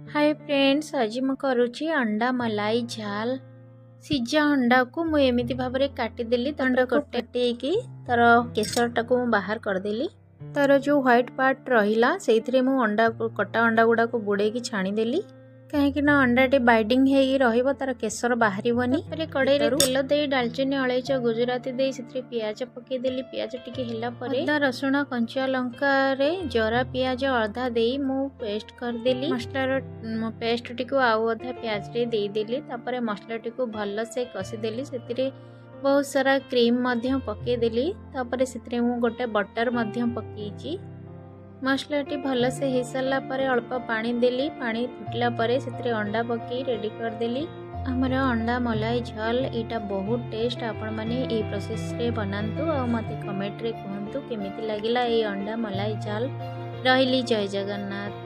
Hi friends, आज मैं करुच्ची अंडा मलाई झाल। सीझा अंडा को मुझे एमती भाव में काटिदेली। अंडा को काटे तार केसर टाक बाहर करदेली। तार जो व्हाइट पार्ट रहा से अंडा कटा अंडा गुड़ा को बुड़े छाणीदेली कहीं अंडाटे बाइडिंग हो तार केसर बाहर कड़े तेल दे डालचीनी अलैच गुजराती दे पियाज पकईदेली। पियाज टिके अदा रसुण कंचा लंका जरा पियाज अधा दे मु पेस्ट करदेली। मसलार पेस्ट टी आउ अधा पियाज देदेली। मसला टी भल से कषिदेली। से बहुत सारा क्रीम पकईदेली। से गोटे बटर पकईची। मसलाटी भल से हो सारा पर अल्प पानी देली। पानी फुटला परे से अंडा पकई रेडी करदेली। आमर अंडा मलाई झल यहाँ बहुत टेस्ट। आपण मैंने ये प्रोसेस रे बनातु आ मते कमेंट रे कहतु केमिति लागिला ये अंडा मलाई झल। रहिली जय जगन्नाथ।